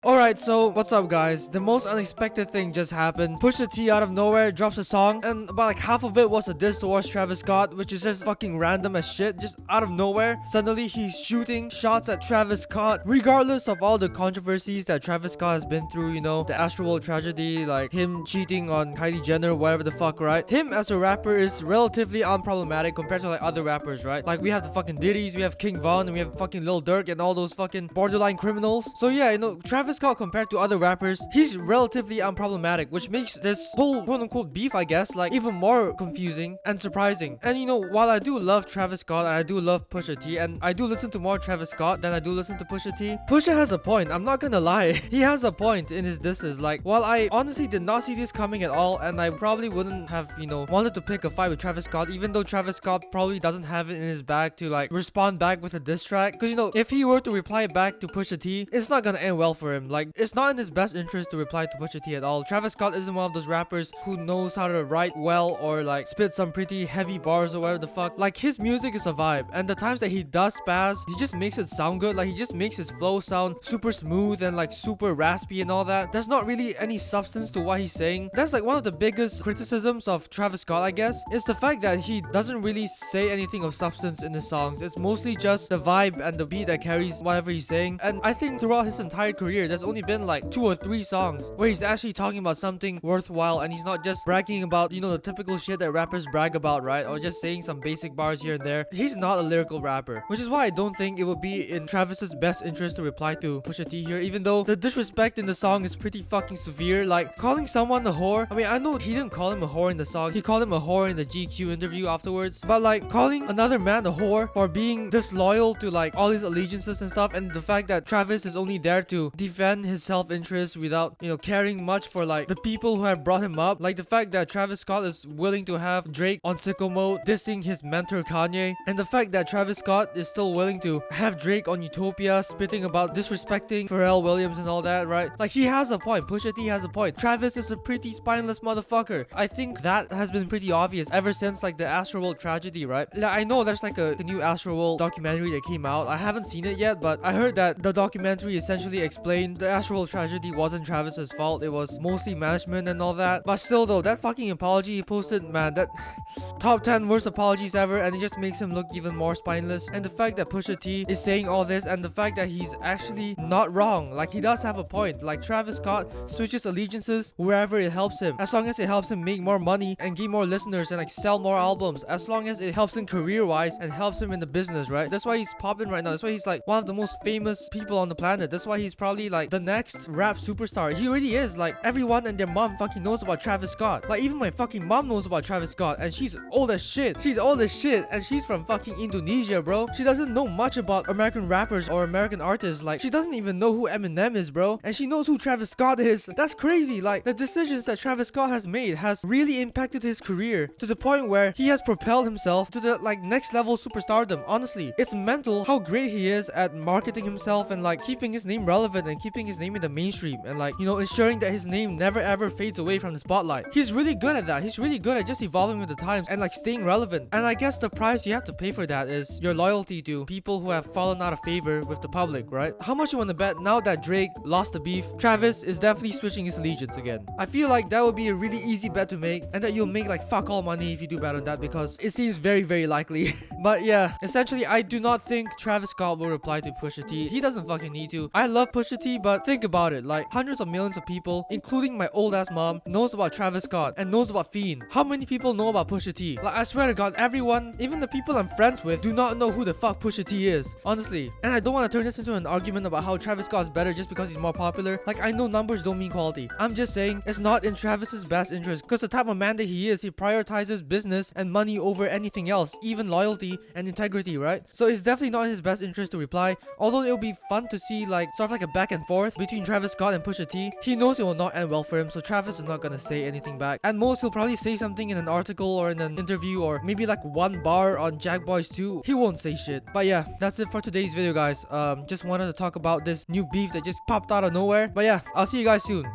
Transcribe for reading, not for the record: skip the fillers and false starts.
Alright, so what's up guys? The most unexpected thing just happened. Pusha T out of nowhere drops a song and about like half of it was a diss towards Travis Scott, which is just fucking random as shit. Just out of nowhere, suddenly he's shooting shots at Travis Scott, regardless of all the controversies that Travis Scott has been through, you know, the Astroworld tragedy, like him cheating on Kylie Jenner, whatever the fuck, right? Him as a rapper is relatively unproblematic compared to like other rappers, right? Like we have the fucking Diddy's, we have King Von, and we have fucking Lil Durk and all those fucking borderline criminals. So yeah, you know, Travis Scott compared to other rappers, he's relatively unproblematic, which makes this whole quote-unquote beef, I guess, like even more confusing and surprising. And you know, while I do love Travis Scott and I do love Pusha T, and I do listen to more Travis Scott than I do listen to Pusha T, Pusha has a point. I'm not gonna lie. He has a point in his disses. Like, while I honestly did not see this coming at all, and I probably wouldn't have, you know, wanted to pick a fight with Travis Scott, even though Travis Scott probably doesn't have it in his bag to like respond back with a diss track. Because you know, if he were to reply back to Pusha T, it's not gonna end well for him. Like, it's not in his best interest to reply to Pusha T at all. Travis Scott isn't one of those rappers who knows how to write well or like spit some pretty heavy bars or whatever the fuck. Like, his music is a vibe, and the times that he does spaz, he just makes it sound good. Like, he just makes his flow sound super smooth and like super raspy and all that. There's not really any substance to what he's saying. That's like one of the biggest criticisms of Travis Scott, I guess, is the fact that he doesn't really say anything of substance in his songs. It's mostly just the vibe and the beat that carries whatever he's saying. And I think throughout his entire career, there's only been like 2 or 3 songs where he's actually talking about something worthwhile, and he's not just bragging about, you know, the typical shit that rappers brag about, right? Or just saying some basic bars here and there. He's not a lyrical rapper, which is why I don't think it would be in Travis's best interest to reply to Pusha T here, even though the disrespect in the song is pretty fucking severe. Like, calling someone a whore, I mean, I know he didn't call him a whore in the song, he called him a whore in the GQ interview afterwards, but like calling another man a whore for being disloyal to like all his allegiances and stuff, and the fact that Travis is only there to defend his self-interest without, you know, caring much for like the people who have brought him up. Like the fact that Travis Scott is willing to have Drake on sicko mode dissing his mentor Kanye, and the fact that Travis Scott is still willing to have Drake on Utopia spitting about disrespecting Pharrell Williams and all that, right? Like, he has a point. Pusha T has a point. Travis is a pretty spineless motherfucker. I think that has been pretty obvious ever since like the Astroworld tragedy, right? Like, I know there's like a new Astroworld documentary that came out. I haven't seen it yet, but I heard that the documentary essentially explained the Astroworld tragedy wasn't Travis's fault. It was mostly management and all that. But still though, that fucking apology he posted, man, that top 10 worst apologies ever, and it just makes him look even more spineless. And the fact that Pusha T is saying all this, and the fact that he's actually not wrong, like, he does have a point. Like, Travis Scott switches allegiances wherever it helps him, as long as it helps him make more money and gain more listeners and like sell more albums, as long as it helps him career wise and helps him in the business, right? That's why he's popping right now. That's why he's like one of the most famous people on the planet. That's why he's probably like the next rap superstar. He really is. Like, everyone and their mom fucking knows about Travis Scott. Like, even my fucking mom knows about Travis Scott, and she's old as shit. She's old as shit, and she's from fucking Indonesia, bro. She doesn't know much about American rappers or American artists. Like, she doesn't even know who Eminem is, bro, and she knows who Travis Scott is. That's crazy. Like, the decisions that Travis Scott has made has really impacted his career to the point where he has propelled himself to the like next level superstardom. Honestly, it's mental how great he is at marketing himself and like keeping his name relevant and keeping his name in the mainstream, and like, you know, ensuring that his name never ever fades away from the spotlight. He's really good at that. He's really good at just evolving with the times and like staying relevant. And I guess the price you have to pay for that is your loyalty to people who have fallen out of favor with the public, right? How much you want to bet now that Drake lost the beef, Travis is definitely switching his allegiance again? I feel like that would be a really easy bet to make, and that you'll make like fuck all money if you do bet on that, because it seems very, very likely. But yeah, essentially, I do not think Travis Scott will reply to Pusha T. He doesn't fucking need to. I love Pusha T, but think about it. Like, hundreds of millions of people, including my old ass mom, knows about Travis Scott and knows about Fiend. How many people know about Pusha T? Like, I swear to God, everyone, even the people I'm friends with, do not know who the fuck Pusha T is. Honestly. And I don't want to turn this into an argument about how Travis Scott is better just because he's more popular. Like, I know numbers don't mean quality. I'm just saying it's not in Travis's best interest, because the type of man that he is, he prioritizes business and money over anything else, even loyalty and integrity, right? So it's definitely not in his best interest to reply. Although it'll be fun to see like sort of like a back and forth between Travis Scott and Pusha T. He knows it will not end well for him, so Travis is not gonna say anything back. At most, he'll probably say something in an article or in an interview, or maybe like one bar on Jack Boys 2. He won't say shit. But yeah, that's it for today's video, guys. Just wanted to talk about this new beef that just popped out of nowhere. But yeah, I'll see you guys soon.